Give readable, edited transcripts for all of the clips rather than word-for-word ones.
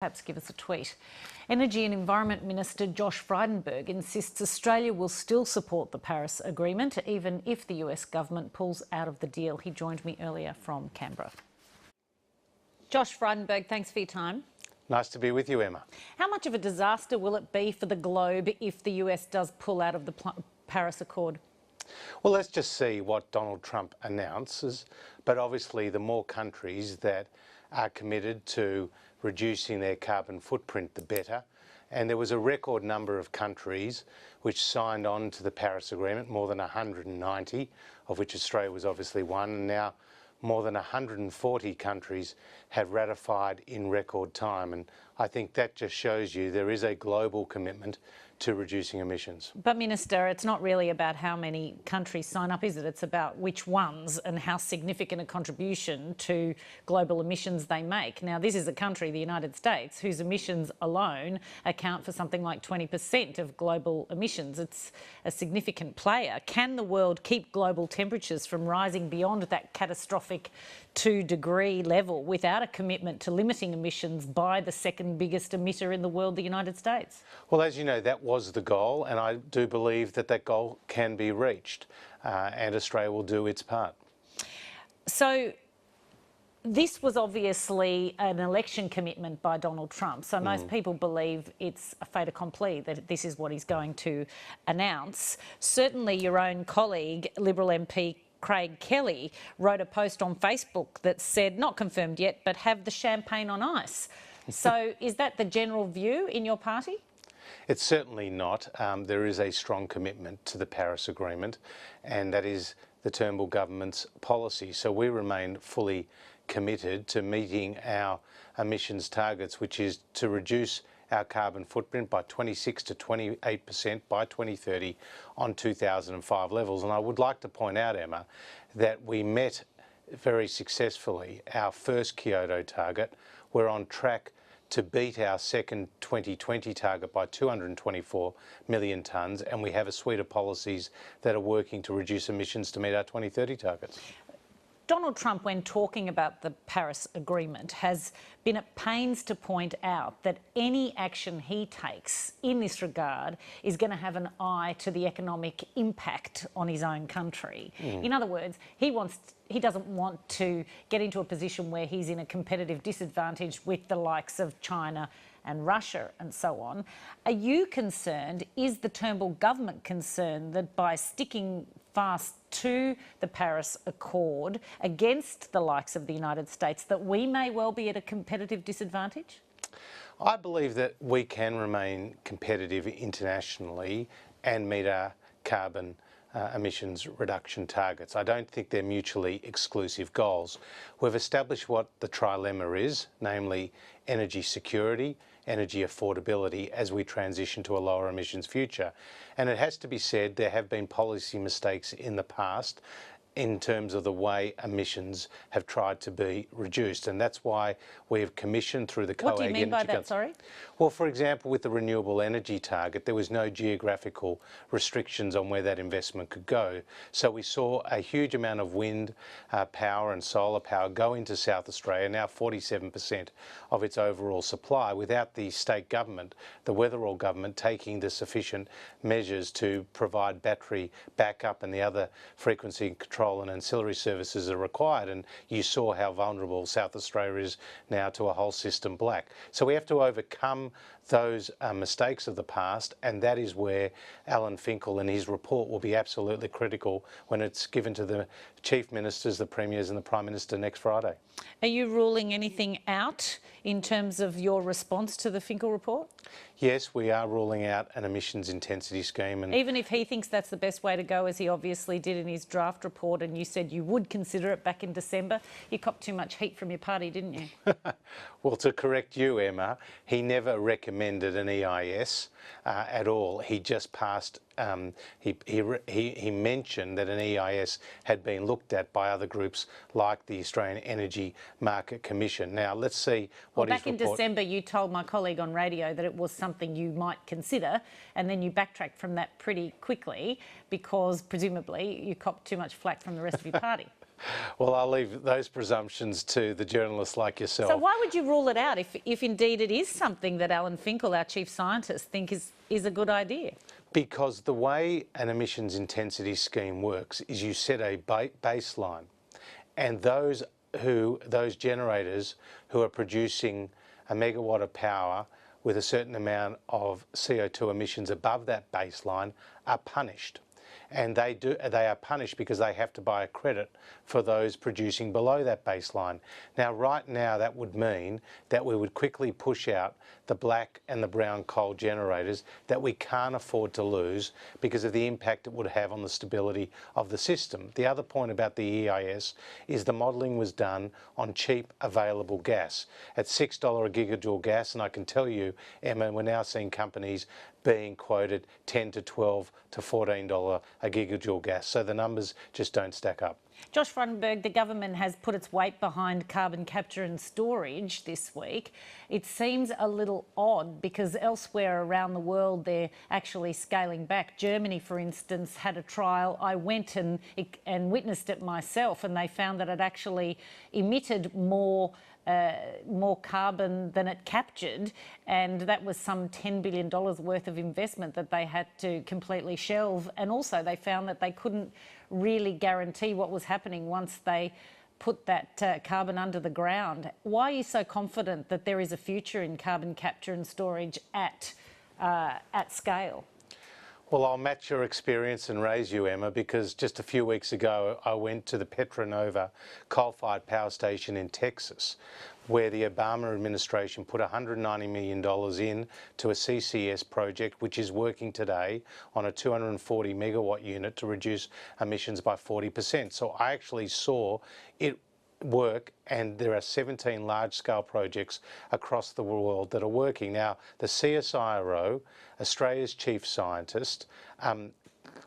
perhaps give us a tweet. Energy and Environment Minister Josh Frydenberg insists Australia will still support the Paris Agreement, even if the US government pulls out of the deal. He joined me earlier from Canberra. Josh Frydenberg, thanks for your time. Nice to be with you, Emma. How much of a disaster will it be for the globe if the US does pull out of the Paris Accord? Well, let's just see what Donald Trump announces. But obviously, the more countries that are committed to reducing their carbon footprint, the better. And there was a record number of countries which signed on to the Paris Agreement, more than 190, of which Australia was obviously one. And now more than 140 countries have ratified in record time. And I think that just shows you there is a global commitment to reducing emissions. But Minister, it's not really about how many countries sign up, is it? It's about which ones and how significant a contribution to global emissions they make. Now, this is a country, the United States, whose emissions alone account for something like 20% of global emissions. It's a significant player. Can the world keep global temperatures from rising beyond that catastrophic 2-degree level without a commitment to limiting emissions by the second biggest emitter in the world, the United States? Well, as you know, that was the goal, and I do believe that that goal can be reached, and Australia will do its part. So this was obviously an election commitment by Donald Trump, so most people believe it's a fait accompli, that this is what he's going to announce. Certainly your own colleague, Liberal MP Craig Kelly, wrote a post on Facebook that said, not confirmed yet, but have the champagne on ice. So is that the general view in your party? It's certainly not. There is a strong commitment to the Paris Agreement, and that is the Turnbull government's policy. So we remain fully committed to meeting our emissions targets, which is to reduce our carbon footprint by 26 to 28% by 2030 on 2005 levels. And I would like to point out, Emma, that we met very successfully our first Kyoto target. We're on track to beat our second 2020 target by 224 million tonnes, and we have a suite of policies that are working to reduce emissions to meet our 2030 targets. Donald Trump, when talking about the Paris Agreement, has been at pains to point out that any action he takes in this regard is going to have an eye to the economic impact on his own country. In other words, he doesn't want to get into a position where he's in a competitive disadvantage with the likes of China and Russia and so on. Are you concerned, is the Turnbull government concerned that by sticking fast to the Paris Accord against the likes of the United States, that we may well be at a competitive disadvantage? I believe that we can remain competitive internationally and meet our carbon emissions reduction targets. I don't think they're mutually exclusive goals. We've established what the trilemma is, namely energy security, energy affordability as we transition to a lower emissions future. And it has to be said there have been policy mistakes in the past in terms of the way emissions have tried to be reduced. And that's why we have commissioned through the COAG What do you mean by that, sorry? Well, for example, with the renewable energy target, there was no geographical restrictions on where that investment could go. So we saw a huge amount of wind power and solar power go into South Australia, now 47% of its overall supply, without the state government, the Weatherall government, taking the sufficient measures to provide battery backup and the other frequency control and ancillary services are required. And you saw how vulnerable South Australia is now to a whole system black. So we have to overcome those mistakes of the past, and that is where Alan Finkel and his report will be absolutely critical when it's given to the Chief Ministers, the Premiers and the Prime Minister next Friday. Are you ruling anything out in terms of your response to the Finkel report? Yes, we are ruling out an emissions intensity scheme. And even if he thinks that's the best way to go, as he obviously did in his draft report, and you said you would consider it back in December, you copped too much heat from your party, didn't you? Well, to correct you, Emma, he never recommended an EIS at all. He just passed, he mentioned that an EIS had been looked at by other groups like the Australian Energy Market Commission. Now, let's see what back in December, you told my colleague on radio that it was something you might consider, and then you backtracked from that pretty quickly because presumably you copped too much flack from the rest of your party. Well, I'll leave those presumptions to the journalists like yourself. So why would you rule it out if indeed it is something that Alan Finkel, our chief scientist, think is a good idea? Because the way an emissions intensity scheme works is you set a baseline, and those generators who are producing a megawatt of power with a certain amount of CO2 emissions above that baseline are punished. And they are punished because they have to buy a credit for those producing below that baseline. Now, right now, that would mean that we would quickly push out the black and the brown coal generators that we can't afford to lose because of the impact it would have on the stability of the system. The other point about the EIS is the modelling was done on cheap available gas at $6 a gigajoule gas, and I can tell you, Emma, we're now seeing companies being quoted $10 to $12 to $14 a gigajoule gas. So the numbers just don't stack up. Josh Frydenberg, the government has put its weight behind carbon capture and storage this week. It seems a little odd because elsewhere around the world they're actually scaling back. Germany, for instance, had a trial. I went and witnessed it myself, and they found that it actually emitted more carbon than it captured, and that was some $10 billion worth of investment that they had to completely shelve. And also they found that they couldn't really guarantee what was happening once they put that carbon under the ground. Why are you so confident that there is a future in carbon capture and storage at scale? Well, I'll match your experience and raise you, Emma, because just a few weeks ago I went to the Petronova coal-fired power station in Texas, where the Obama administration put $190 million in to a CCS project, which is working today on a 240 megawatt unit to reduce emissions by 40%. So I actually saw it work, and there are 17 large-scale projects across the world that are working. Now, the CSIRO, Australia's chief scientist,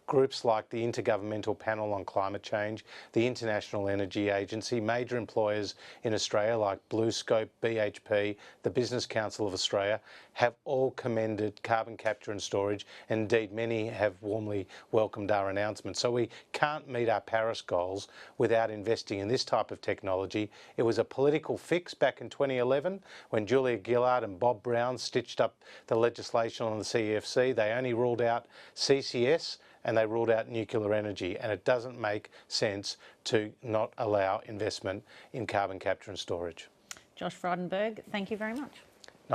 groups like the Intergovernmental Panel on Climate Change, the International Energy Agency, major employers in Australia like BlueScope, BHP, the Business Council of Australia, have all commended carbon capture and storage, and indeed many have warmly welcomed our announcement. So we can't meet our Paris goals without investing in this type of technology. It was a political fix back in 2011 when Julia Gillard and Bob Brown stitched up the legislation on the CEFC. They only ruled out CCS, and they ruled out nuclear energy, and it doesn't make sense to not allow investment in carbon capture and storage. Josh Frydenberg, thank you very much.